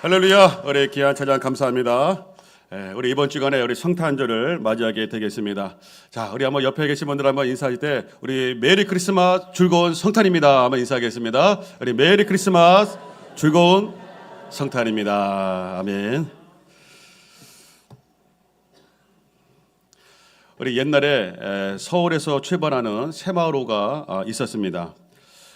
할렐루야. 우리 귀한 찬양 감사합니다. 우리 이번 주간에 우리 성탄절을 맞이하게 되겠습니다. 자, 우리 한번 옆에 계신 분들 한번 인사할 때 우리 메리 크리스마스 즐거운 성탄입니다. 한번 인사하겠습니다. 우리 메리 크리스마스 즐거운 성탄입니다. 아멘. 우리 옛날에 서울에서 출발하는 새마을호가 있었습니다.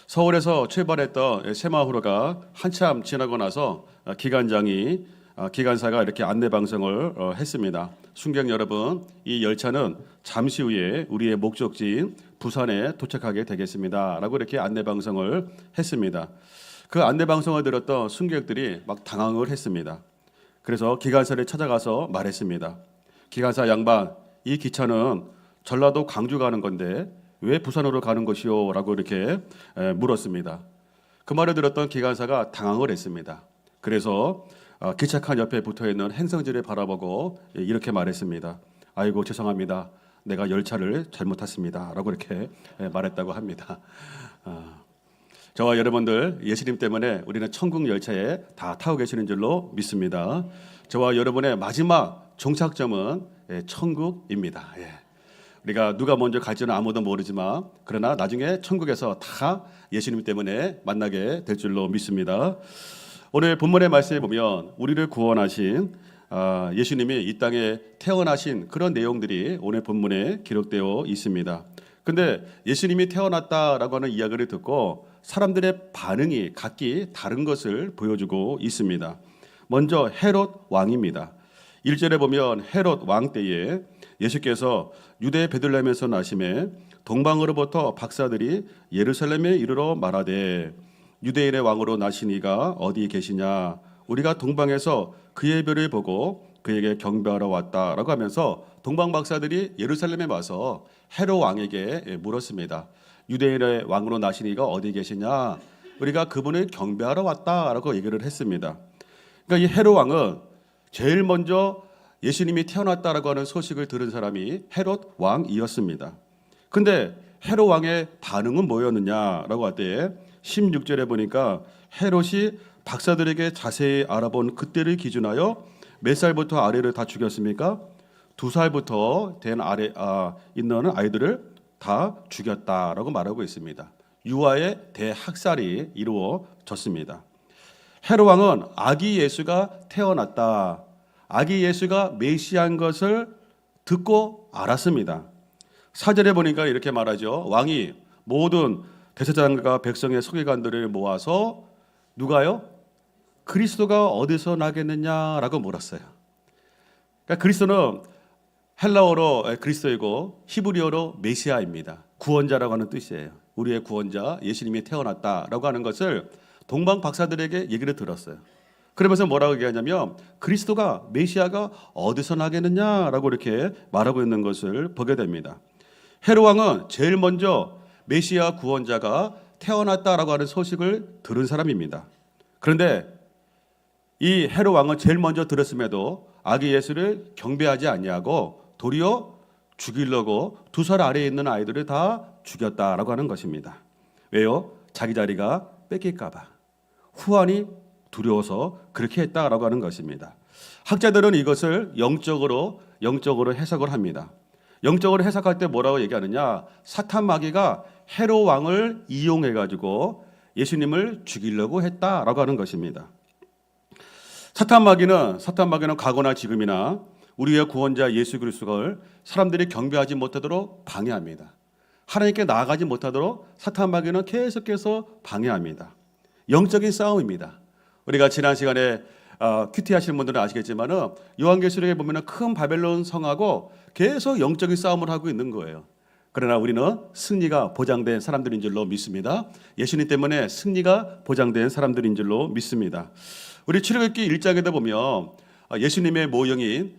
서울에서 출발했던 새마을호가 한참 지나고 나서 기관사가 이렇게 안내 방송을 했습니다. 승객 여러분, 이 열차는 잠시 후에 우리의 목적지인 부산에 도착하게 되겠습니다라고 이렇게 안내 방송을 했습니다. 그 안내 방송을 들었던 승객들이 막 당황을 했습니다. 그래서 기관사를 찾아가서 말했습니다. 기관사 양반, 이 기차는 전라도 광주 가는 건데 왜 부산으로 가는 것이요? 라고 이렇게 물었습니다. 그 말을 들었던 기관사가 당황을 했습니다. 그래서 기차칸 옆에 붙어있는 행성지를 바라보고 이렇게 말했습니다. 아이고 죄송합니다. 내가 열차를 잘못 탔습니다. 라고 이렇게 말했다고 합니다. 저와 여러분들 예수님 때문에 우리는 천국 열차에 다 타고 계시는 줄로 믿습니다. 저와 여러분의 마지막 종착점은 천국입니다. 우리가 누가 먼저 갈지는 아무도 모르지만 그러나 나중에 천국에서 다 예수님 때문에 만나게 될 줄로 믿습니다. 오늘 본문의 말씀에 보면 우리를 구원하신 예수님이 이 땅에 태어나신 그런 내용들이 오늘 본문에 기록되어 있습니다. 근데 예수님이 태어났다라고 하는 이야기를 듣고 사람들의 반응이 각기 다른 것을 보여주고 있습니다. 먼저 헤롯 왕입니다. 1절에 보면 헤롯 왕 때에 예수께서 유대 베들레헴에서 나심에 동방으로부터 박사들이 예루살렘에 이르러 말하되 유대인의 왕으로 나시니가 어디 계시냐? 우리가 동방에서 그의 별을 보고 그에게 경배하러 왔다라고 하면서 동방 박사들이 예루살렘에 와서 헤롯 왕에게 물었습니다. 유대인의 왕으로 나시니가 어디 계시냐? 우리가 그분을 경배하러 왔다라고 얘기를 했습니다. 그러니까 이 헤롯 왕은 제일 먼저 예수님이 태어났다라고 하는 소식을 들은 사람이 헤롯 왕이었습니다. 근데 헤롯 왕의 반응은 뭐였느냐라고 할 때 16절에 보니까 헤롯이 박사들에게 자세히 알아본 그때를 기준하여 몇 살부터 아래를 다 죽였습니까? 2살부터 된 있는 아이들을 다 죽였다라고 말하고 있습니다. 유아의 대학살이 이루어졌습니다. 헤롯 왕은 아기 예수가 태어났다, 아기 예수가 메시아인 것을 듣고 알았습니다. 4절에 보니까 이렇게 말하죠. 왕이 모든 대제사장과 백성의 서기관들을 모아서 누가요? 그리스도가 어디서 나겠느냐라고 물었어요. 그러니까 그리스도는 헬라어로 그리스도이고 히브리어로 메시아입니다. 구원자라고 하는 뜻이에요. 우리의 구원자 예수님이 태어났다라고 하는 것을 동방 박사들에게 얘기를 들었어요. 그러면서 뭐라고 얘기하냐면 그리스도가 메시아가 어디서 나겠느냐라고 이렇게 말하고 있는 것을 보게 됩니다. 헤롯 왕은 제일 먼저 메시아 구원자가 태어났다라고 하는 소식을 들은 사람입니다. 그런데 이 헤롯 왕은 제일 먼저 들었음에도 아기 예수를 경배하지 아니하고 도리어 죽이려고 2살 아래에 있는 아이들을 다 죽였다라고 하는 것입니다. 왜요? 자기 자리가 뺏길까 봐. 후환이 두려워서 그렇게 했다라고 하는 것입니다. 학자들은 이것을 영적으로 해석을 합니다. 영적으로 해석할 때 뭐라고 얘기하느냐? 사탄 마귀가 헤롯 왕을 이용해 가지고 예수님을 죽이려고 했다라고 하는 것입니다. 사탄 마귀는 과거나 지금이나 우리의 구원자 예수 그리스도를 사람들이 경배하지 못하도록 방해합니다. 하나님께 나아가지 못하도록 사탄 마귀는 계속해서 방해합니다. 영적인 싸움입니다. 우리가 지난 시간에 큐티 하시는 분들은 아시겠지만은 요한계시록에 보면은 큰 바벨론 성하고 계속 영적인 싸움을 하고 있는 거예요. 그러나 우리는 승리가 보장된 사람들인 줄로 믿습니다. 예수님 때문에 승리가 보장된 사람들인 줄로 믿습니다. 우리 출애굽기 1장에도 보면 예수님의 모형인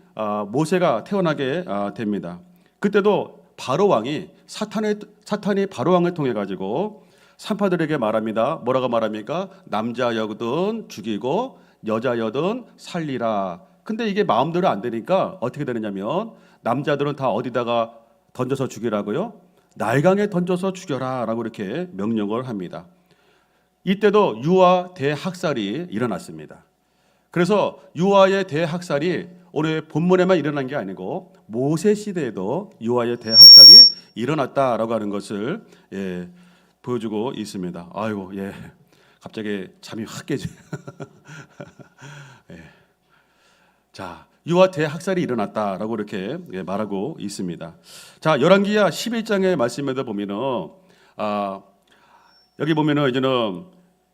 모세가 태어나게 됩니다. 그때도 바로 왕이 사탄이 바로 왕을 통해 가지고 산파들에게 말합니다. 뭐라고 말합니까? 남자여든 죽이고 여자여든 살리라. 근데 이게 마음대로 안 되니까 어떻게 되느냐면 남자들은 다 어디다가 던져서 죽이라고요? 날강에 던져서 죽여라 라고 이렇게 명령을 합니다. 이때도 유아 대학살이 일어났습니다. 그래서 유아의 대학살이 오늘 본문에만 일어난 게 아니고 모세 시대에도 유아의 대학살이 일어났다라고 하는 것을 보여주고 있습니다. 아이고, 갑자기 잠이 확 깨지. 자, 유아 대학살이 일어났다라고 이렇게 말하고 있습니다. 자, 열왕기야 11장의 말씀에도 보면은 여기 보면은 이제는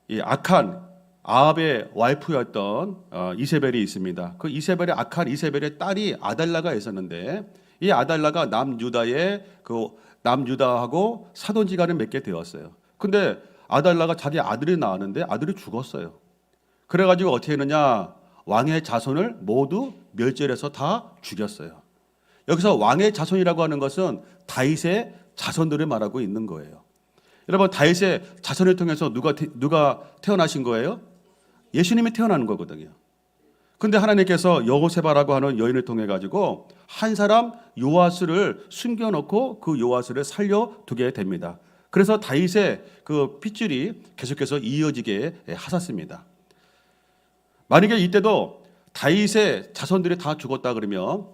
이 악한 아합의 와이프였던 이세벨이 있습니다. 그 이세벨의 악한 이세벨의 딸이 아달라가 있었는데 이 아달라가 남유다하고 사돈지간을 맺게 되었어요. 근데 아달라가 자기 아들이 낳았는데 아들이 죽었어요. 그래가지고 어떻게 했느냐? 왕의 자손을 모두 멸절해서 다 죽였어요. 여기서 왕의 자손이라고 하는 것은 다윗의 자손들을 말하고 있는 거예요. 여러분, 다윗의 자손을 통해서 누가 태어나신 거예요? 예수님이 태어나는 거거든요. 근데 하나님께서 여호세바라고 하는 여인을 통해 가지고 한 사람 요아스를 숨겨놓고 그 요아스를 살려두게 됩니다. 그래서 다윗의 그 핏줄이 계속해서 이어지게 하셨습니다. 만약에 이때도 다윗의 자손들이 다 죽었다 그러면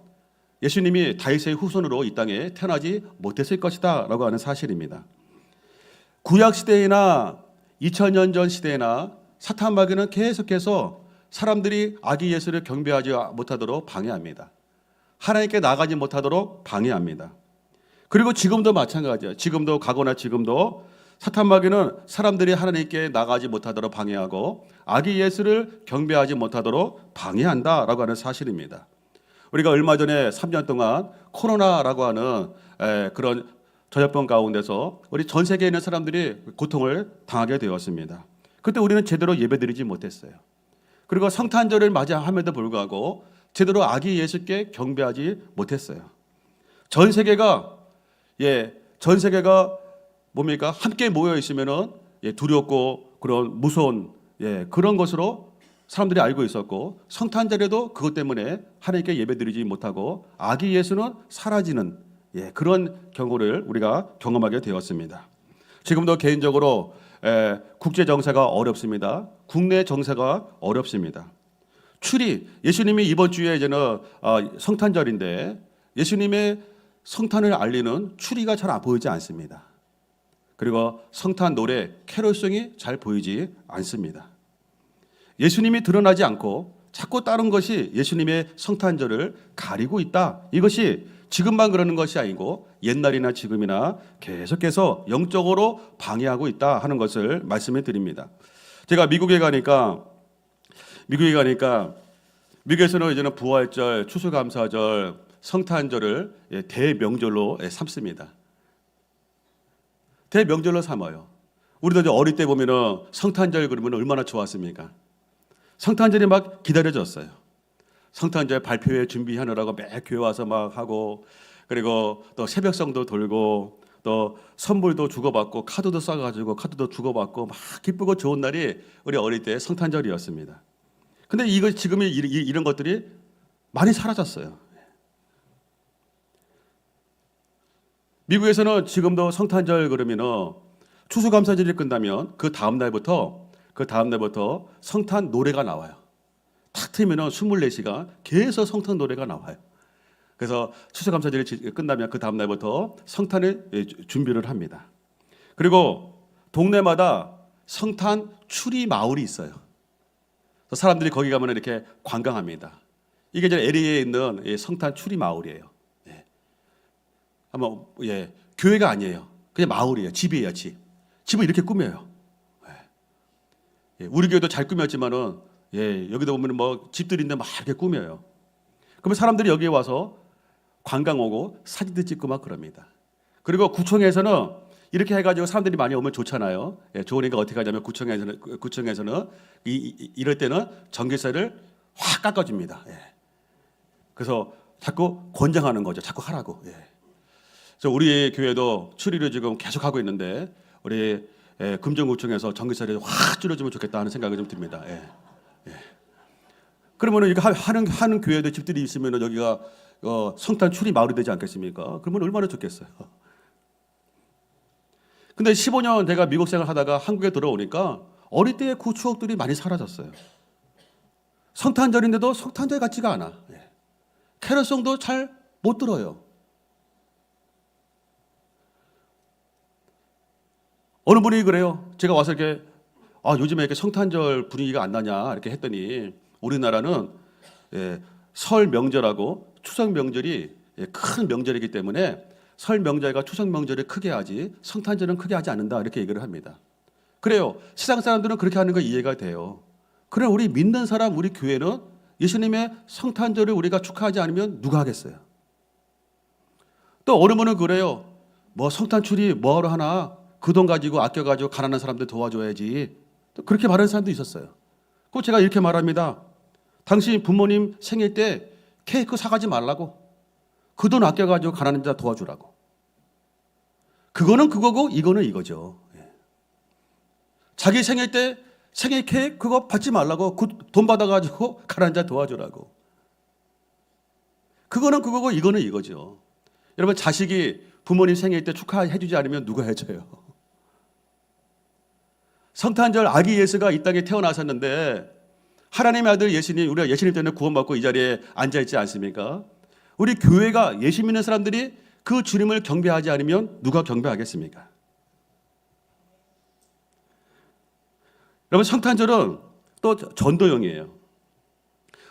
예수님이 다윗의 후손으로 이 땅에 태어나지 못했을 것이다 라고 하는 사실입니다. 구약 시대이나 2000년 전 시대나 사탄 마귀는 계속해서 사람들이 아기 예수를 경배하지 못하도록 방해합니다. 하나님께 나가지 못하도록 방해합니다. 그리고 지금도 마찬가지예요. 지금도 가거나 지금도 사탄 마귀는 사람들이 하나님께 나가지 못하도록 방해하고 아기 예수를 경배하지 못하도록 방해한다라고 하는 사실입니다. 우리가 얼마 전에 3년 동안 코로나라고 하는 그런 전염병 가운데서 우리 전 세계에 있는 사람들이 고통을 당하게 되었습니다. 그때 우리는 제대로 예배드리지 못했어요. 그리고 성탄절을 맞이함에도 불구하고 제대로 아기 예수께 경배하지 못했어요. 전 세계가 뭡니까? 함께 모여 있으면은 두렵고 그런 무서운 그런 것으로 사람들이 알고 있었고 성탄절에도 그것 때문에 하나님께 예배드리지 못하고 아기 예수는 사라지는 그런 경우를 우리가 경험하게 되었습니다. 지금도 개인적으로 국제 정세가 어렵습니다. 국내 정세가 어렵습니다. 예수님이 이번 주에 이제는 성탄절인데 예수님의 성탄을 알리는 추리가 잘 보이지 않습니다. 그리고 성탄 노래, 캐롤송이 잘 보이지 않습니다. 예수님이 드러나지 않고 자꾸 다른 것이 예수님의 성탄절을 가리고 있다. 이것이 지금만 그러는 것이 아니고 옛날이나 지금이나 계속해서 영적으로 방해하고 있다 하는 것을 말씀해 드립니다. 제가 미국에 가니까 미국에서는 이제는 부활절, 추수감사절, 성탄절을 대명절로 삼습니다. 대명절로 삼아요. 우리도 이제 어릴 때 보면은 성탄절 그러면 얼마나 좋았습니까? 성탄절이 막 기다려졌어요. 성탄절 발표회 준비하느라고 매 교회 와서 막 하고 그리고 또 새벽성도 돌고 또 선물도 주고받고 카드도 싸가지고 카드도 주고받고 막 기쁘고 좋은 날이 우리 어릴 때 성탄절이었습니다. 근데 지금이 이런 것들이 많이 사라졌어요. 미국에서는 지금도 성탄절 그러면은 추수감사절이 끝나면 그 다음 날부터 성탄 노래가 나와요. 탁 트면은 24시간 계속 성탄 노래가 나와요. 그래서 추수감사절이 끝나면 그 다음 날부터 성탄을 준비를 합니다. 그리고 동네마다 성탄 추리 마을이 있어요. 그래서 사람들이 거기 가면 이렇게 관광합니다. 이게 이제 LA에 있는 성탄 추리 마을이에요. 한번 교회가 아니에요. 그냥 마을이에요. 집이에요, 집. 집을 이렇게 꾸며요. 우리 교회도 잘 꾸몄지만은 여기도 보면 뭐 집들인데 막 이렇게 꾸며요. 그러면 사람들이 여기에 와서 관광 오고 사진도 찍고 막 그럽니다. 그리고 구청에서는 이렇게 해가지고 사람들이 많이 오면 좋잖아요. 좋으니까 어떻게 하냐면 구청에서는 이럴 때는 전기세를 확 깎아줍니다. 그래서 자꾸 권장하는 거죠. 자꾸 하라고. 우리 교회도 추리를 지금 계속 하고 있는데 우리 금정구청에서 전기세를 확 줄여주면 좋겠다 하는 생각이 좀 듭니다. 그러면 이거 하는 교회도 집들이 있으면 여기가 성탄 추리 마을이 되지 않겠습니까? 그러면 얼마나 좋겠어요. 근데 15년 제가 미국 생활 하다가 한국에 들어오니까 어릴 때의 그 추억들이 많이 사라졌어요. 성탄절인데도 성탄절 같지가 않아. 캐럴송도 잘 못 들어요. 어느 분이 그래요. 제가 와서 이렇게 요즘에 이렇게 성탄절 분위기가 안 나냐 이렇게 했더니 우리나라는 설 명절하고 추석 명절이 큰 명절이기 때문에 설 명절과 추석 명절을 크게 하지 성탄절은 크게 하지 않는다 이렇게 얘기를 합니다. 그래요. 세상 사람들은 그렇게 하는 거 이해가 돼요. 그러나 우리 믿는 사람, 우리 교회는 예수님의 성탄절을 우리가 축하하지 않으면 누가 하겠어요? 또 어느 분은 그래요. 뭐 성탄출이 뭐하러 하나? 그 돈 가지고 아껴가지고 가난한 사람들 도와줘야지. 또 그렇게 말하는 사람도 있었어요. 그 제가 이렇게 말합니다. 당신 부모님 생일 때 케이크 사가지 말라고. 그 돈 아껴가지고 가난한 자 도와주라고. 그거는 그거고 이거는 이거죠. 자기 생일 때 생일 케이크 그거 받지 말라고. 그 돈 받아가지고 가난한 자 도와주라고. 그거는 그거고 이거는 이거죠. 여러분 자식이 부모님 생일 때 축하해 주지 않으면 누가 해줘요? 성탄절 아기 예수가 이 땅에 태어나셨는데 하나님의 아들 예수님, 우리가 예수님 때문에 구원받고 이 자리에 앉아있지 않습니까? 우리 교회가 예수 믿는 사람들이 그 주님을 경배하지 않으면 누가 경배하겠습니까? 여러분 성탄절은 또 전도용이에요.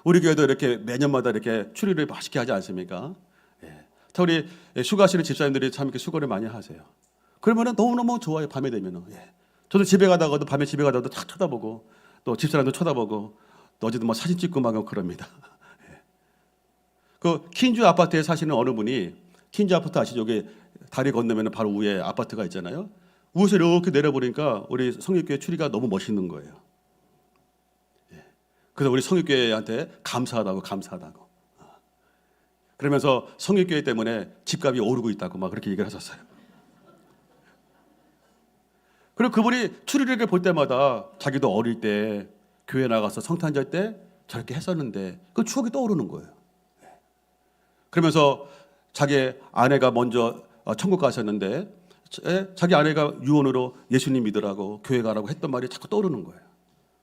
우리 교회도 이렇게 매년마다 이렇게 추리를 맛있게 하지 않습니까? 우리 수고하시는 집사님들이 참 이렇게 수고를 많이 하세요. 그러면 너무너무 좋아요. 밤에 되면. 저도 집에 가다가도 밤에 집에 가다가도 탁 쳐다보고 또 집사람도 쳐다보고 또 어제도 뭐 사진 찍고 막 그럽니다. 그 킨주 아파트에 사시는 어느 분이 킨주 아파트 아시죠? 여기 다리 건너면 바로 위에 아파트가 있잖아요. 위에서 이렇게 내려보니까 우리 성립교회 추리가 너무 멋있는 거예요. 그래서 우리 성립교회한테 감사하다고. 그러면서 성립교회 때문에 집값이 오르고 있다고 막 그렇게 얘기를 하셨어요. 그리고 그분이 추리를 볼 때마다 자기도 어릴 때 교회 나가서 성탄절 때 저렇게 했었는데 그 추억이 떠오르는 거예요. 그러면서 자기 아내가 먼저 천국 가셨는데 자기 아내가 유언으로 예수님 믿으라고 교회 가라고 했던 말이 자꾸 떠오르는 거예요.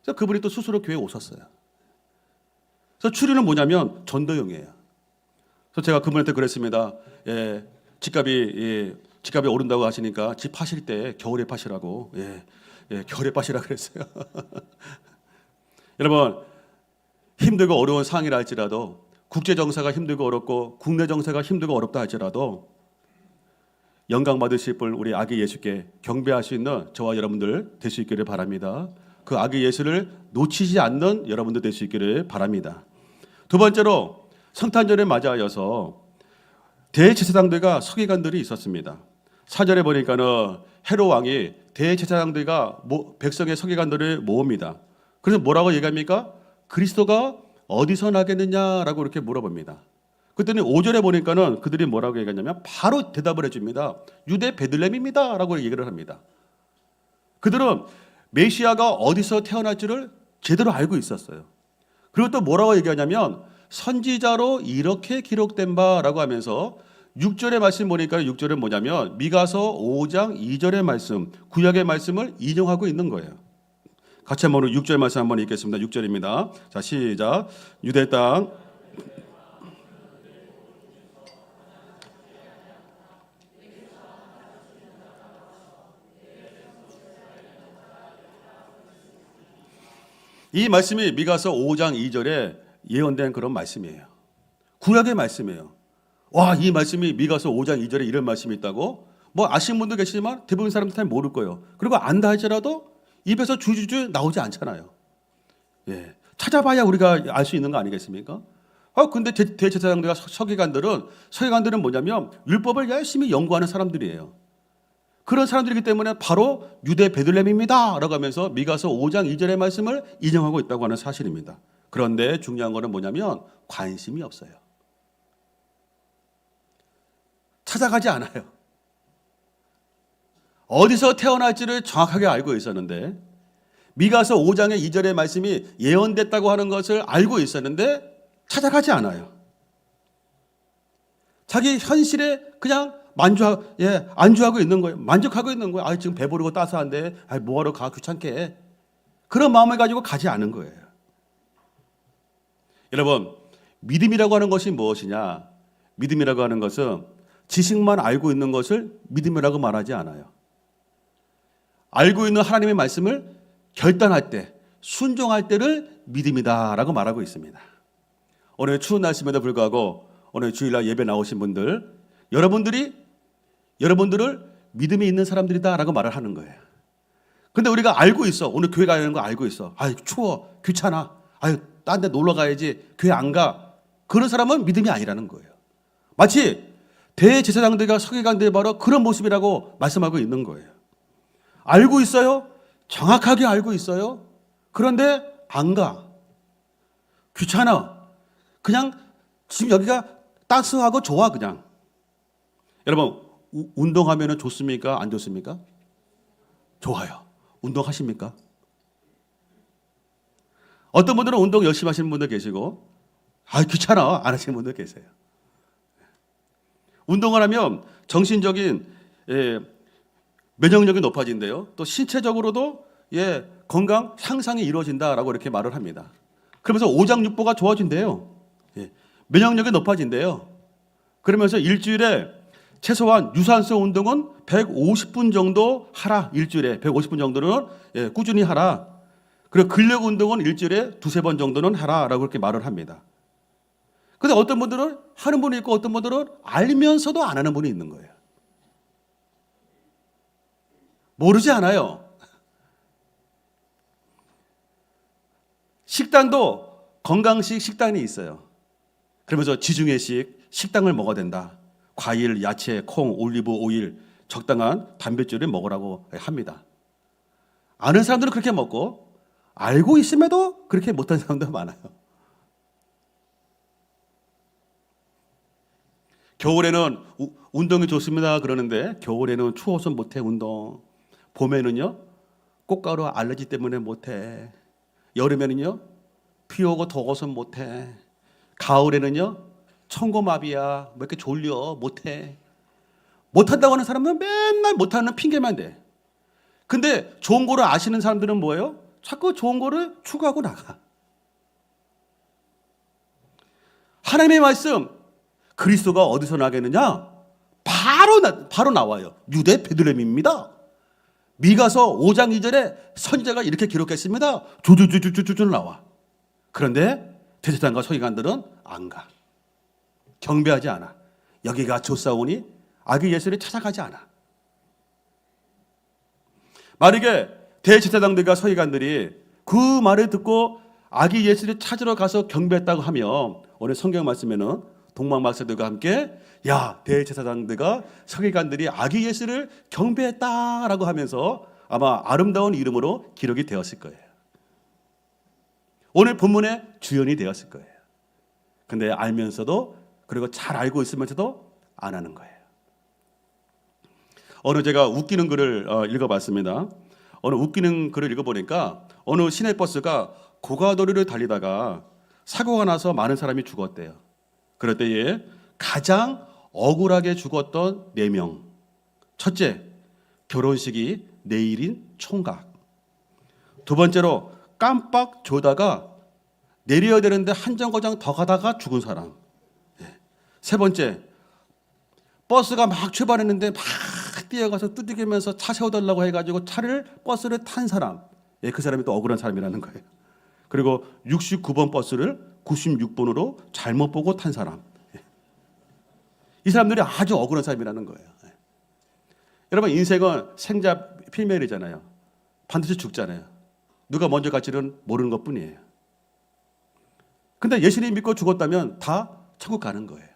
그래서 그분이 또 스스로 교회에 오셨어요. 그래서 추리는 뭐냐면 전도용이에요. 그래서 제가 그분한테 그랬습니다. 집값이 오른다고 하시니까 집 파실 때 겨울에 파시라고. 겨울에 파시라 그랬어요. 여러분 힘들고 어려운 상황이라 할지라도 국제 정세가 힘들고 어렵고 국내 정세가 힘들고 어렵다 할지라도 영광 받으실 분 우리 아기 예수께 경배할 수 있는 저와 여러분들 될 수 있기를 바랍니다. 그 아기 예수를 놓치지 않는 여러분들 될 수 있기를 바랍니다. 두 번째로 성탄절에 맞이하여서 대제사장들과 서기관들이 있었습니다. 4절에 보니까는 헤롯 왕이 대제사장들과 백성의 서기관들을 모읍니다. 그래서 뭐라고 얘기합니까? 그리스도가 어디서 나겠느냐라고 이렇게 물어봅니다. 그랬더니 5절에 보니까는 그들이 뭐라고 얘기하냐면 바로 대답을 해줍니다. 유대 베들레헴입니다 라고 얘기를 합니다. 그들은 메시아가 어디서 태어날지를 제대로 알고 있었어요. 그리고 또 뭐라고 얘기하냐면 선지자로 이렇게 기록된 바라고 하면서 6절의 말씀 보니까 6절은 뭐냐면 미가서 5장 2절의 말씀, 구약의 말씀을 인용하고 있는 거예요. 같이 한번 6절 말씀 한번 읽겠습니다. 6절입니다. 자, 시작. 유대 땅 이 말씀이 미가서 5장 2절에 예언된 그런 말씀이에요. 구약의 말씀이에요. 와, 이 말씀이 미가서 5장 2절에 이런 말씀이 있다고? 뭐 아시는 분도 계시지만 대부분 사람들 잘 모를 거예요. 그리고 안다 할지라도 입에서 주주주 나오지 않잖아요. 찾아봐야 우리가 알 수 있는 거 아니겠습니까? 근데 대제사장들과 서기관들은 뭐냐면 율법을 열심히 연구하는 사람들이에요. 그런 사람들이기 때문에 바로 유대 베들레헴입니다 라고 하면서 미가서 5장 2절의 말씀을 인용하고 있다고 하는 사실입니다. 그런데 중요한 거는 뭐냐면 관심이 없어요. 찾아가지 않아요. 어디서 태어날지를 정확하게 알고 있었는데 미가서 5장의 2절의 말씀이 예언됐다고 하는 것을 알고 있었는데 찾아가지 않아요. 자기 현실에 그냥 안주하고 있는 거예요. 만족하고 있는 거예요. 지금 배부르고 따스한데 뭐하러 가 귀찮게. 그런 마음을 가지고 가지 않은 거예요. 여러분, 믿음이라고 하는 것이 무엇이냐? 믿음이라고 하는 것은 지식만 알고 있는 것을 믿음이라고 말하지 않아요. 알고 있는 하나님의 말씀을 결단할 때, 순종할 때를 믿음이다라고 말하고 있습니다. 오늘 추운 날씨에도 불구하고 오늘 주일날 예배 나오신 분들, 여러분들을 믿음이 있는 사람들이다라고 말을 하는 거예요. 근데 우리가 알고 있어. 오늘 교회 가야 하는 거 알고 있어. 아유, 추워. 귀찮아. 아유, 딴 데 놀러 가야지. 교회 안 가. 그런 사람은 믿음이 아니라는 거예요. 마치 대제사장들과 서기관들이 바로 그런 모습이라고 말씀하고 있는 거예요. 알고 있어요. 정확하게 알고 있어요. 그런데 안 가. 귀찮아. 그냥 지금 여기가 따스하고 좋아 그냥. 여러분, 운동하면 좋습니까? 안 좋습니까? 좋아요. 운동하십니까? 어떤 분들은 운동 열심히 하시는 분들 계시고, 귀찮아 안 하시는 분들 계세요. 운동을 하면 정신적인 면역력이 높아진대요. 또 신체적으로도 건강 향상이 이루어진다라고 이렇게 말을 합니다. 그러면서 오장육부가 좋아진대요. 면역력이 높아진대요. 그러면서 일주일에 최소한 유산소 운동은 150분 정도 하라. 일주일에 150분 정도는 꾸준히 하라. 그리고 근력 운동은 일주일에 두세 번 정도는 하라라고 그렇게 말을 합니다. 그런데 어떤 분들은 하는 분이 있고 어떤 분들은 알면서도 안 하는 분이 있는 거예요. 모르지 않아요. 식단도 건강식 식단이 있어요. 그러면서 지중해식 식당을 먹어야 된다. 과일, 야채, 콩, 올리브 오일, 적당한 단백질을 먹으라고 합니다. 아는 사람들은 그렇게 먹고 알고 있음에도 그렇게 못하는 사람도 많아요. 겨울에는 운동이 좋습니다 그러는데 겨울에는 추워서 못해 운동. 봄에는요 꽃가루 알러지 때문에 못해. 여름에는요 비 오고 더워서 못해. 가을에는요 청고마비야 뭐 이렇게 졸려 못해. 못한다고 하는 사람은 맨날 못하는 핑계만 대. 근데 좋은 거를 아시는 사람들은 뭐예요? 자꾸 좋은 거를 추구하고 나가. 하나님의 말씀 그리스도가 어디서 나겠느냐? 바로 나와요. 유대 베들레헴입니다. 미가서 5장 2절에 선지자가 이렇게 기록했습니다. 주주주주주주 나와. 그런데 대제사장과 서기관들은 안 가. 경배하지 않아. 여기가 좋사오니 아기 예수를 찾아가지 않아. 만약에 대제사장들과 서기관들이 그 말을 듣고 아기 예수를 찾으러 가서 경배했다고 하면 오늘 성경 말씀에는 동방박사들과 함께 대제사장들과 서기관들이 아기 예수를 경배했다라고 하면서 아마 아름다운 이름으로 기록이 되었을 거예요. 오늘 본문의 주연이 되었을 거예요. 근데 알면서도 그리고 잘 알고 있으면서도 안 하는 거예요. 어느 제가 웃기는 글을 읽어봤습니다. 어느 웃기는 글을 읽어보니까 어느 시내버스가 고가도로를 달리다가 사고가 나서 많은 사람이 죽었대요. 그럴 때에 가장 억울하게 죽었던 4명. 첫째, 결혼식이 내일인 총각. 두 번째로 깜빡 조다가 내려야 되는데 한 정거장 더 가다가 죽은 사람. 세 번째, 버스가 막 출발했는데 막 뛰어가서 두들기면서 차 세워달라고 해가지고 버스를 탄 사람. 그 사람이 또 억울한 사람이라는 거예요. 그리고 69번 버스를 96번으로 잘못 보고 탄 사람. 이 사람들이 아주 억울한 사람이라는 거예요. 여러분, 인생은 생자 필멸이잖아요. 반드시 죽잖아요. 누가 먼저 갈지는 모르는 것뿐이에요. 근데 예수님 믿고 죽었다면 다 천국 가는 거예요.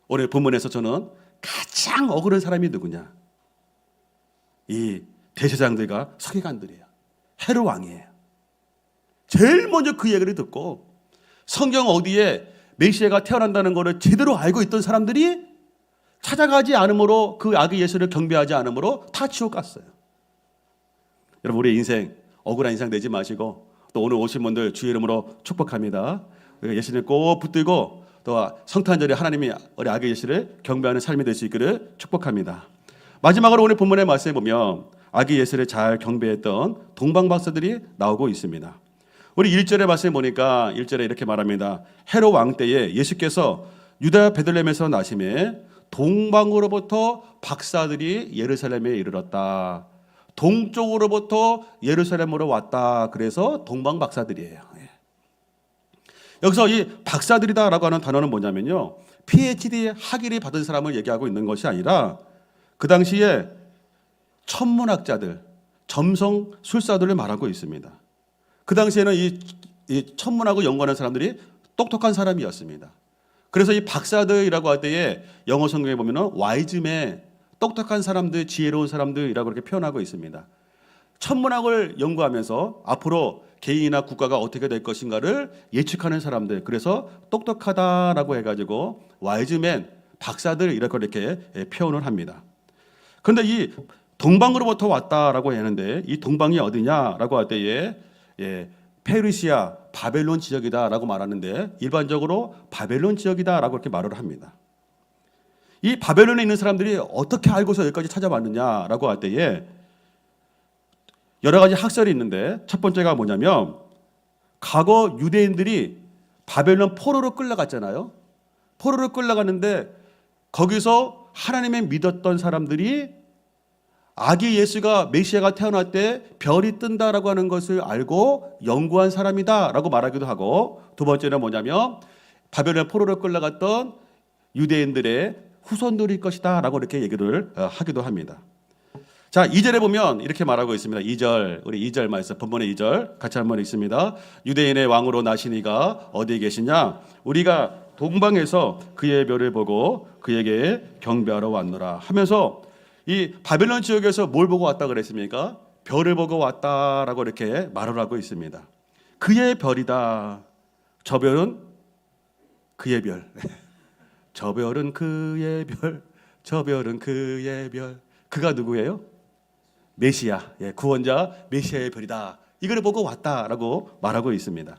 오늘 본문에서 저는 가장 억울한 사람이 누구냐? 이 대제사장들과 서기관들이에요. 헤롯 왕이에요. 제일 먼저 그 얘기를 듣고 성경 어디에 메시아가 태어난다는 것을 제대로 알고 있던 사람들이 찾아가지 않으므로 그 아기 예수를 경배하지 않으므로 다 지옥 갔어요. 여러분, 우리 인생 억울한 인생 되지 마시고 또 오늘 오신 분들 주의 이름으로 축복합니다. 예수님 꼭 붙들고 또 성탄절에 하나님이 우리 아기 예수를 경배하는 삶이 될 수 있기를 축복합니다. 마지막으로 오늘 본문의 말씀에 보면 아기 예수를 잘 경배했던 동방박사들이 나오고 있습니다. 우리 1절에 말씀 보니까 1절에 이렇게 말합니다. 헤롯 왕 때에 예수께서 유다 베들레헴에서 나심에 동방으로부터 박사들이 예루살렘에 이르렀다. 동쪽으로부터 예루살렘으로 왔다. 그래서 동방 박사들이에요. 여기서 이 박사들이다라고 하는 단어는 뭐냐면요, PhD 학위를 받은 사람을 얘기하고 있는 것이 아니라 그 당시에 천문학자들, 점성 술사들을 말하고 있습니다. 그 당시에는 이 천문학을 연구하는 사람들이 똑똑한 사람이었습니다. 그래서 이 박사들이라고 할 때에 영어 성경에 보면은 와이즈맨, 똑똑한 사람들, 지혜로운 사람들이라고 이렇게 표현하고 있습니다. 천문학을 연구하면서 앞으로 개인이나 국가가 어떻게 될 것인가를 예측하는 사람들, 그래서 똑똑하다라고 해가지고 와이즈맨, 박사들 이렇게 표현을 합니다. 그런데 이 동방으로부터 왔다라고 하는데 이 동방이 어디냐라고 할 때에 페르시아, 바벨론 지역이다라고 말하는데 일반적으로 바벨론 지역이다라고 이렇게 말을 합니다. 이 바벨론에 있는 사람들이 어떻게 알고서 여기까지 찾아왔느냐라고 할 때에 여러 가지 학설이 있는데 첫 번째가 뭐냐면 과거 유대인들이 바벨론 포로로 끌려갔잖아요. 포로로 끌려갔는데 거기서 하나님의 믿었던 사람들이 아기 예수가 메시아가 태어날 때 별이 뜬다라고 하는 것을 알고 연구한 사람이다라고 말하기도 하고, 두 번째는 뭐냐면 바벨론 포로로 끌려갔던 유대인들의 후손들일 것이다라고 이렇게 얘기를 하기도 합니다. 자, 2절에 보면 이렇게 말하고 있습니다. 2절, 우리 2절 말씀, 본문의 2절 같이 한번 읽습니다. 유대인의 왕으로 나신 이가 어디에 계시냐? 우리가 동방에서 그의 별을 보고 그에게 경배하러 왔노라 하면서 이 바벨론 지역에서 뭘 보고 왔다 그랬습니까? 별을 보고 왔다라고 이렇게 말을 하고 있습니다. 그의 별이다. 저 별은 그의 별. 저 별은 그의 별. 저 별은 그의 별. 그가 누구예요? 메시아, 구원자 메시아의 별이다. 이걸 보고 왔다라고 말하고 있습니다.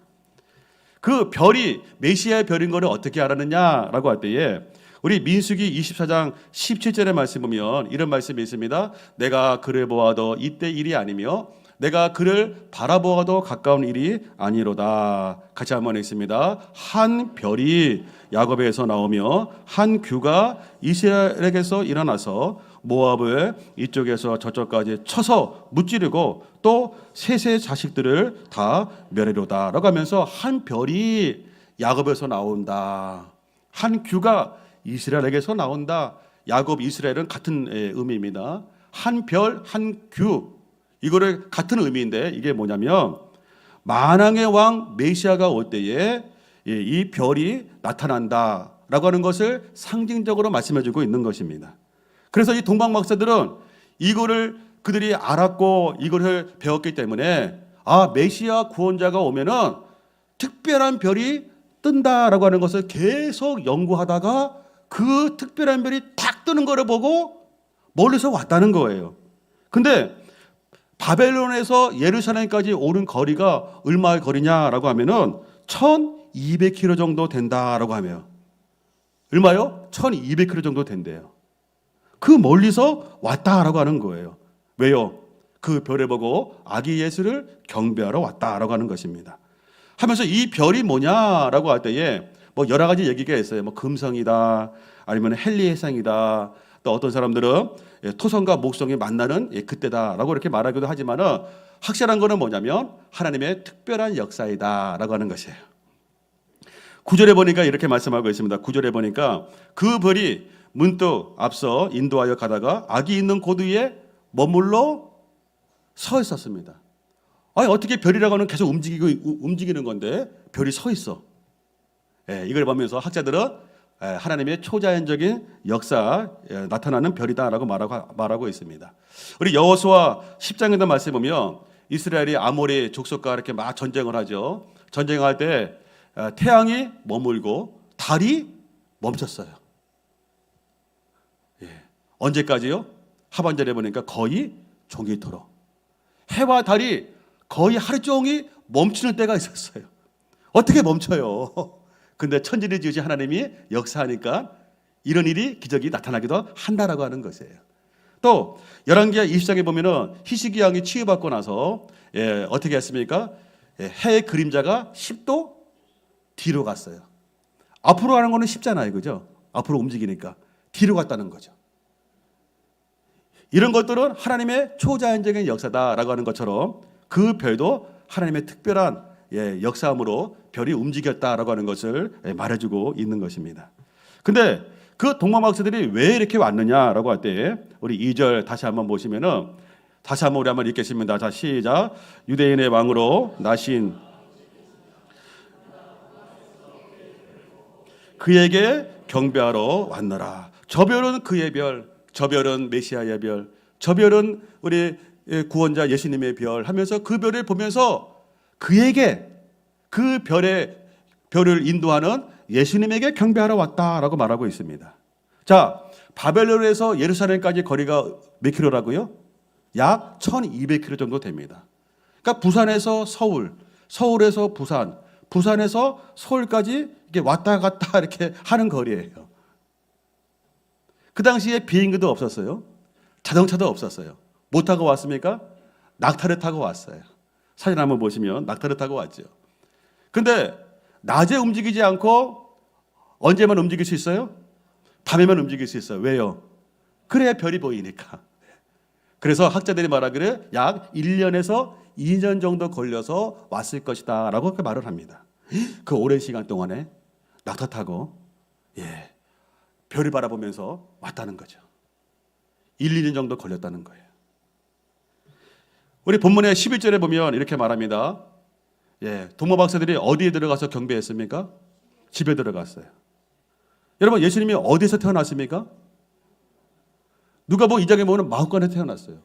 그 별이 메시아의 별인 것을 어떻게 알았느냐라고 할 때에 우리 민수기 24장 17절의 말씀 보면 이런 말씀이 있습니다. 내가 그를 보아도 이때 일이 아니며 내가 그를 바라보아도 가까운 일이 아니로다. 같이 한번 읽습니다. 한 별이 야곱에서 나오며 한 규가 이스라엘에게서 일어나서 모압을 이쪽에서 저쪽까지 쳐서 무찌르고 또 셋의 자식들을 다 멸하리로다 라고 하면서 한 별이 야곱에서 나온다. 한 규가 이스라엘에게서 나온다. 야곱, 이스라엘은 같은 의미입니다. 한 별, 한 규, 이거를 같은 의미인데 이게 뭐냐면 만왕의 왕 메시아가 올 때에 이 별이 나타난다라고 하는 것을 상징적으로 말씀해주고 있는 것입니다. 그래서 이 동방 박사들은 이거를 그들이 알았고 이거를 배웠기 때문에 메시아 구원자가 오면은 특별한 별이 뜬다라고 하는 것을 계속 연구하다가 그 특별한 별이 탁 뜨는 거를 보고 멀리서 왔다는 거예요. 근데 바벨론에서 예루살렘까지 오는 거리가 얼마의 거리냐라고 하면은 1200km 정도 된다라고 하면 얼마요? 1200km 정도 된대요. 그 멀리서 왔다라고 하는 거예요. 왜요? 그 별을 보고 아기 예수를 경배하러 왔다라고 하는 것입니다. 하면서 이 별이 뭐냐라고 할 때에 뭐 여러 가지 얘기가 있어요. 뭐 금성이다, 아니면 헨리해상이다. 또 어떤 사람들은 토성과 목성이 만나는 그때다라고 이렇게 말하기도 하지만은 확실한 거는 뭐냐면 하나님의 특별한 역사이다라고 하는 것이에요. 9절에 보니까 이렇게 말씀하고 있습니다. 9절에 보니까 그 별이 문득 앞서 인도하여 가다가 아기 있는 곳 위에 머물러 서 있었습니다. 어떻게 별이라고 하는 계속 움직이는 건데 별이 서 있어. 이걸 보면서 학자들은 하나님의 초자연적인 역사 나타나는 별이다라고 말하고 있습니다. 우리 여호수아 10장에도 말씀 보면 이스라엘이 아모리 족속과 이렇게 막 전쟁을 하죠. 전쟁할 때 태양이 머물고 달이 멈췄어요. 언제까지요? 하반절에 보니까 거의 종일토록 해와 달이 거의 하루 종일 멈추는 때가 있었어요. 어떻게 멈춰요? 근데 천지를 지으신 하나님이 역사하니까 이런 일이 기적이 나타나기도 한다라고 하는 것이에요. 또 열왕기하 20장에 보면은 히스기야 왕이 치유받고 나서 어떻게 했습니까? 해의 그림자가 10도 뒤로 갔어요. 앞으로 가는 거는 쉽잖아요. 그죠? 앞으로 움직이니까. 뒤로 갔다는 거죠. 이런 것들은 하나님의 초자연적인 역사다라고 하는 것처럼 그 별도 하나님의 특별한 역사함으로 별이 움직였다라고 하는 것을 말해주고 있는 것입니다. 근데 그 동방박사들이 왜 이렇게 왔느냐라고 할 때 우리 2절 다시 한번 보시면은 다시 한번 우리 한번 읽겠습니다. 자, 시작. 유대인의 왕으로 나신 그에게 경배하러 왔노라. 저 별은 그의 별, 저 별은 메시아의 별, 저 별은 우리 구원자 예수님의 별 하면서 그 별을 보면서 그에게 그 별을 인도하는 예수님에게 경배하러 왔다라고 말하고 있습니다. 자, 바벨론에서 예루살렘까지 거리가 몇 킬로라고요? 약 1200km 정도 됩니다. 그러니까 부산에서 서울, 서울에서 부산, 부산에서 서울까지 이렇게 왔다 갔다 이렇게 하는 거리예요. 그 당시에 비행기도 없었어요. 자동차도 없었어요. 뭐 타고 왔습니까? 낙타를 타고 왔어요. 사진 한번 보시면 낙타를 타고 왔죠. 근데 낮에 움직이지 않고 언제만 움직일 수 있어요? 밤에만 움직일 수 있어요. 왜요? 그래야 별이 보이니까. 그래서 학자들이 말하기를 약 1년에서 2년 정도 걸려서 왔을 것이다 라고 그렇게 말을 합니다. 그 오랜 시간 동안에 낙타 타고 별을 바라보면서 왔다는 거죠. 1, 2년 정도 걸렸다는 거예요. 우리 본문의 11절에 보면 이렇게 말합니다. 동방박사들이 어디에 들어가서 경배했습니까? 집에 들어갔어요. 여러분, 예수님이 어디에서 태어났습니까? 누가복음 2장에 보면 마구간에 태어났어요.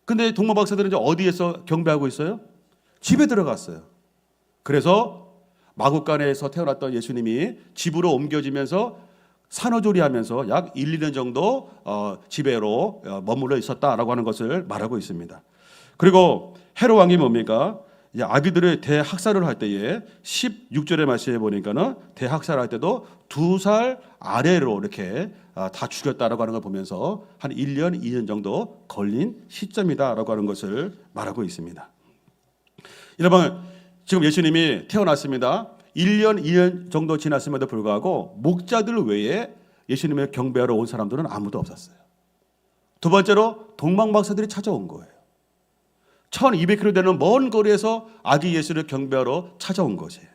근데 동방박사들은 이제 어디에서 경배하고 있어요? 집에 들어갔어요. 그래서 마구간에서 태어났던 예수님이 집으로 옮겨지면서 산후조리하면서 약 1, 2년 정도 집에로 머물러 있었다라고 하는 것을 말하고 있습니다. 그리고 헤롯 왕이 뭡니까? 아기들을 대학살을 할 때에 16절의 말씀에 보니까는 대학살을 할 때도 2살 아래로 이렇게 다 죽였다라고 하는 걸 보면서 한 1년, 2년 정도 걸린 시점이다라고 하는 것을 말하고 있습니다. 여러분, 지금 예수님이 태어났습니다. 1년, 2년 정도 지났음에도 불구하고 목자들 외에 예수님을 경배하러 온 사람들은 아무도 없었어요. 두 번째로 동방박사들이 찾아온 거예요. 1200km 되는 먼 거리에서 아기 예수를 경배하러 찾아온 것이에요.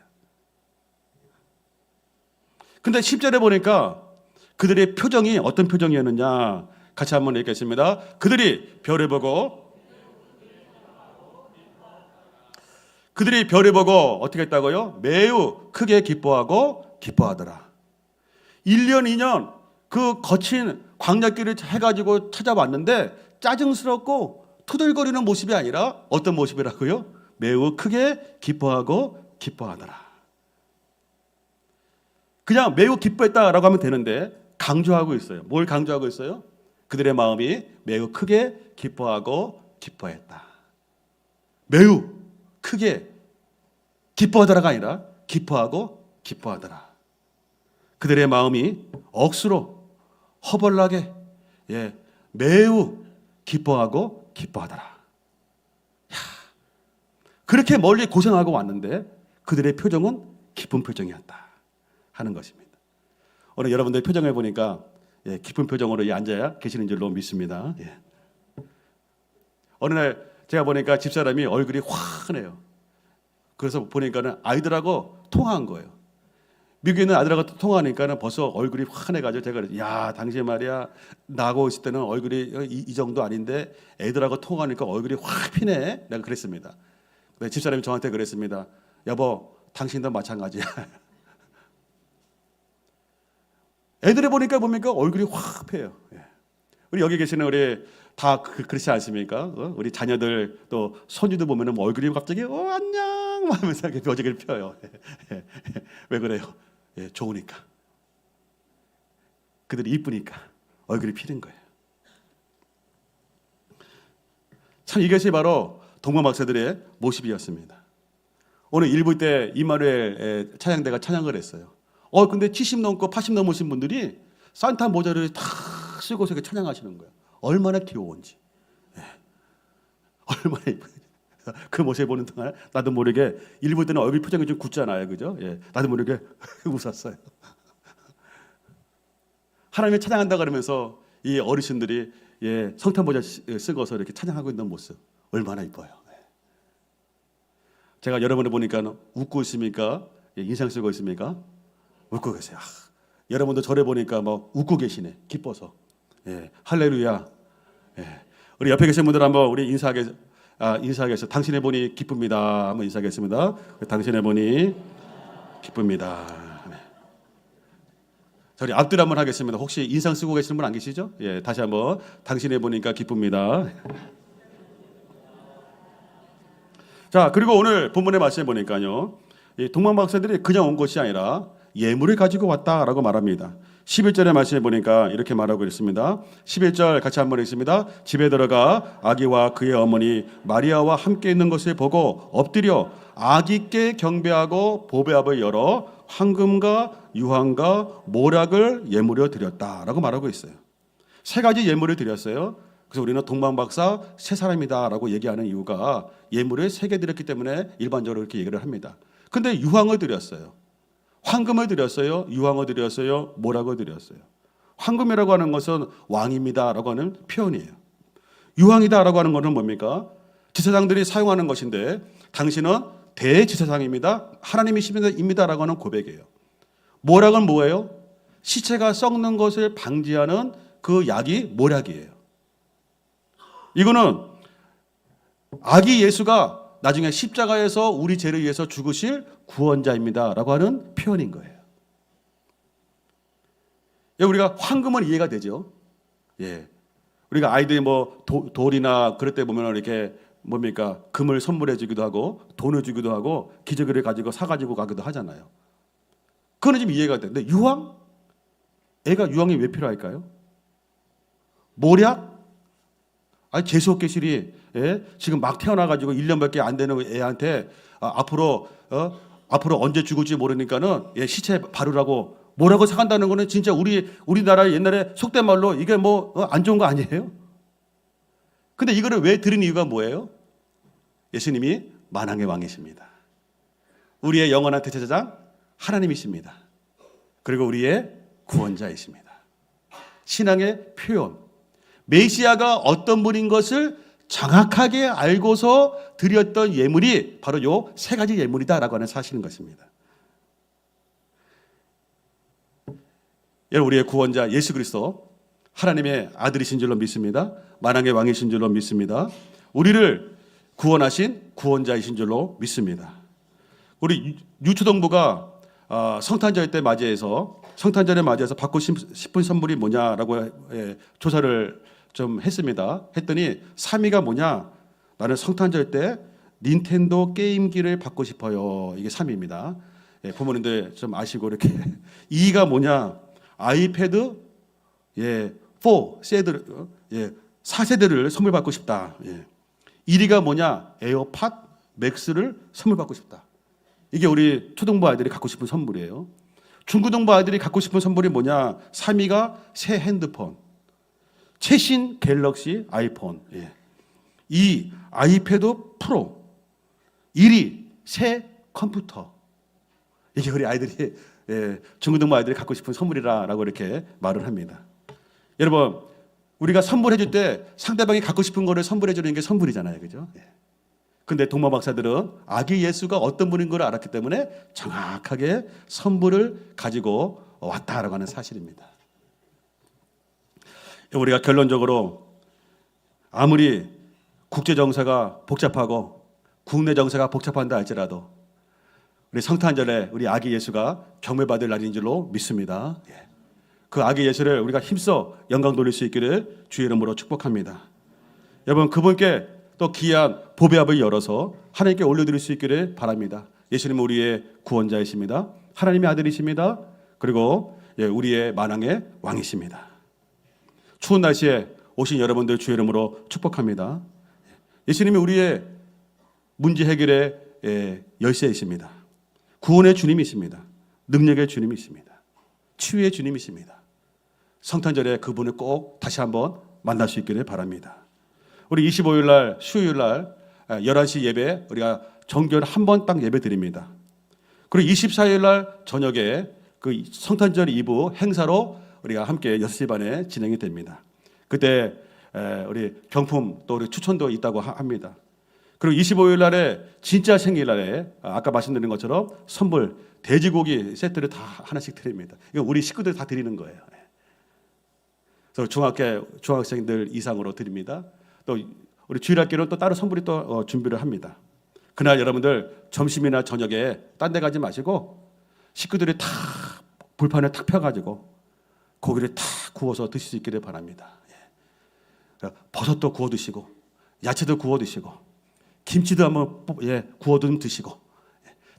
근데 10절에 보니까 그들의 표정이 어떤 표정이었느냐 같이 한번 읽겠습니다. 그들이 별을 보고 어떻게 했다고요? 매우 크게 기뻐하더라. 1년, 2년 그 거친 광야길을 해가지고 찾아왔는데 짜증스럽고 투덜거리는 모습이 아니라 어떤 모습이라고요? 매우 크게 기뻐하더라. 그냥 매우 기뻐했다라고 하면 되는데 강조하고 있어요. 뭘 강조하고 있어요? 그들의 마음이 매우 크게 기뻐했다. 매우 크게 기뻐하더라가 아니라 기뻐하더라. 그들의 마음이 억수로 허벌나게 매우 기뻐하더라. 그렇게 멀리 고생하고 왔는데 그들의 표정은 기쁜 표정이었다 하는 것입니다. 오늘 여러분들 표정을 보니까 기쁜 표정으로 앉아 계시는 줄로 믿습니다. 어느 날 제가 보니까 집사람이 얼굴이 환해요. 그래서 보니까는 아이들하고 통화한 거예요. 미국에 있는 아들하고 통화하니까는 벌써 얼굴이 환해가지고 제가 그랬어요. 야, 당신 말이야, 나하고 있을 때는 얼굴이 이 정도 아닌데 애들하고 통화하니까 얼굴이 확 피네. 내가 그랬습니다. 집사람이 저한테 그랬습니다. 여보, 당신도 마찬가지야. 애들을 보니까 뭡니까? 얼굴이 확 펴요. 우리 여기 계시는 우리 다 그렇지 않습니까? 우리 자녀들 또 손주들 보면은 얼굴이 갑자기 안녕 하면서 이렇게 묘지를 펴요. 왜 그래요? 좋으니까. 그들이 이쁘니까 얼굴이 피는 거예요. 참 이것이 바로 동방박사들의 모습이었습니다. 오늘 1부 때 이마누엘 찬양대가 찬양을 했어요. 근데 70 넘고 80 넘으신 분들이 산타 모자를 다 쓰고서 찬양하시는 거예요. 얼마나 귀여운지. 얼마나 이쁜지. 그 모습 보는 동안 나도 모르게 일부 때는 얼굴 표정이 좀 굳잖아요, 그죠? 예, 나도 모르게 웃었어요. 하나님을 찬양한다 그러면서 이 어르신들이 예, 성탄모자 쓰고서 이렇게 찬양하고 있는 모습 얼마나 이뻐요. 제가 여러분을 보니까 웃고 있습니까? 예, 인상 쓰고 있습니까? 웃고 계세요. 여러분도 저를 보니까 막 웃고 계시네. 기뻐서. 예, 할렐루야. 예, 우리 옆에 계신 분들 한번 우리 인사하겠습니다. 당신의 본이 기쁩니다. 한번 인사하겠습니다. 당신의 본이 기쁩니다. 네. 자, 우리 앞들 한번 하겠습니다. 혹시 인상 쓰고 계시는 분 안 계시죠? 예, 다시 한번 당신의 보니까 기쁩니다. 자, 그리고 오늘 본문의 말씀에 보니까요, 이 동방 박사들이 그냥 온 것이 아니라 예물을 가지고 왔다라고 말합니다. 11절의 말씀에 보니까 이렇게 말하고 있습니다. 11절 같이 한번 읽습니다. 집에 들어가 아기와 그의 어머니 마리아와 함께 있는 것을 보고 엎드려 아기께 경배하고 보배압을 열어 황금과 유황과 모략을 예물로 드렸다라고 말하고 있어요. 세 가지 예물을 드렸어요. 그래서 우리는 동방박사 세 사람이다라고 얘기하는 이유가 예물을 세 개 드렸기 때문에 일반적으로 이렇게 얘기를 합니다. 근데 유황을 드렸어요. 황금을 드렸어요. 유황을 드렸어요. 모략을 드렸어요. 황금이라고 하는 것은 왕입니다라고 하는 표현이에요. 유황이다라고 하는 것은 뭡니까? 제사장들이 사용하는 것인데 당신은 대제사장입니다. 하나님이십니다라고 하는 고백이에요. 모략은 뭐예요? 시체가 썩는 것을 방지하는 그 약이 모략이에요. 이거는 아기 예수가 나중에 십자가에서 우리 죄를 위해서 죽으실 구원자입니다라고 하는 표현인 거예요. 우리가 황금은 이해가 되죠. 예, 우리가 아이들이 뭐 돌이나 그럴 때 보면 이렇게 뭡니까 금을 선물해 주기도 하고 돈을 주기도 하고 기저귀를 가지고 사가지고 가기도 하잖아요. 그거는 좀 이해가 돼. 근데 유황? 애가 유황이 왜 필요할까요? 모략? 아니 재수없게실이 예? 지금 막 태어나가지고 1년밖에 안 되는 애한테 앞으로 언제 죽을지 모르니까는 예, 시체 바르라고 뭐라고 사간다는 거는 진짜 우리나라 옛날에 속된 말로 이게 뭐 안 좋은 거 아니에요? 근데 이거를 왜 들은 이유가 뭐예요? 예수님이 만왕의 왕이십니다. 우리의 영원한 대제사장 하나님이십니다. 그리고 우리의 구원자이십니다. 신앙의 표현. 메시아가 어떤 분인 것을 정확하게 알고서 드렸던 예물이 바로 요 세 가지 예물이다라고 하는 사실인 것입니다. 여러분, 우리의 구원자 예수 그리스도 하나님의 아들이신 줄로 믿습니다. 만왕의 왕이신 줄로 믿습니다. 우리를 구원하신 구원자이신 줄로 믿습니다. 우리 유초동부가 성탄절 때 성탄절에 맞이해서 받고 싶은 선물이 뭐냐라고 조사를 좀 했습니다. 했더니 3위가 뭐냐? 나는 성탄절 때 닌텐도 게임기를 받고 싶어요. 이게 3위입니다. 부모님들 좀 아시고 이렇게 2위가 뭐냐? 아이패드 4세대를 선물 받고 싶다. 1위가 뭐냐? 에어팟 맥스를 선물 받고 싶다. 이게 우리 초등부 아이들이 갖고 싶은 선물이에요. 중고등부 아이들이 갖고 싶은 선물이 뭐냐? 3위가 새 핸드폰, 최신 갤럭시 아이폰, 2위 아이패드 프로, 1위 새 컴퓨터. 이게 우리 아이들이 중고등부 아이들이 갖고 싶은 선물이라고 이렇게 말을 합니다. 여러분, 우리가 선물해 줄 때 상대방이 갖고 싶은 거를 선물해 주는 게 선물이잖아요, 그죠? 근데 동방 박사들은 아기 예수가 어떤 분인 걸 알았기 때문에 정확하게 선물을 가지고 왔다라고 하는 사실입니다. 우리가 결론적으로 아무리 국제 정세가 복잡하고 국내 정세가 복잡한다 할지라도 우리 성탄절에 우리 아기 예수가 경배받을 날인 줄로 믿습니다. 그 아기 예수를 우리가 힘써 영광 돌릴 수 있기를 주의 이름으로 축복합니다. 여러분, 그분께 또 귀한 보배압을 열어서 하나님께 올려드릴 수 있기를 바랍니다. 예수님은 우리의 구원자이십니다. 하나님의 아들이십니다. 그리고 우리의 만왕의 왕이십니다. 추운 날씨에 오신 여러분들 주의 이름으로 축복합니다. 예수님이 우리의 문제 해결의 열쇠이십니다. 구원의 주님이십니다. 능력의 주님이십니다. 치유의 주님이십니다. 성탄절에 그분을 꼭 다시 한번 만날 수 있기를 바랍니다. 우리 25일 날 수요일 날 11시 예배 우리가 정교회를 한 번 딱 예배 드립니다. 그리고 24일 날 저녁에 그 성탄절 2부 행사로 우리가 함께 6시 반에 진행이 됩니다. 그때 우리 경품 또 우리 추천도 있다고 합니다. 그리고 25일 날에 진짜 생일날에 아까 말씀드린 것처럼 선물 돼지고기 세트를 다 하나씩 드립니다. 이거 우리 식구들 다 드리는 거예요. 그래서 중학생들 이상으로 드립니다. 또 우리 주일학교는 또 따로 선물이 또 준비를 합니다. 그날 여러분들 점심이나 저녁에 딴 데 가지 마시고 식구들이 다 불판에 탁 펴가지고 고기를 다 구워서 드실 수 있기를 바랍니다. 버섯도 구워 드시고 야채도 구워 드시고 김치도 한번 구워 좀 드시고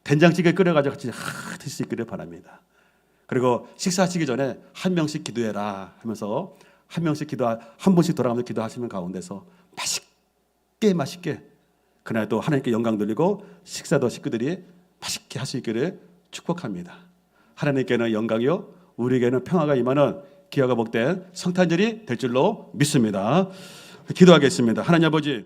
된장찌개 끓여가지고 같이 드실 수 있기를 바랍니다. 그리고 식사하시기 전에 한 명씩 기도해라 하면서 한 명씩 한 분씩 돌아가면서 기도하시는 가운데서 맛있게 그날 또 하나님께 영광 돌리고 식사도 식구들이 맛있게 할 수 있기를 축복합니다. 하나님께는 영광이요 우리에게는 평화가 임하는 기회가 복된 성탄절이 될 줄로 믿습니다. 기도하겠습니다. 하나님 아버지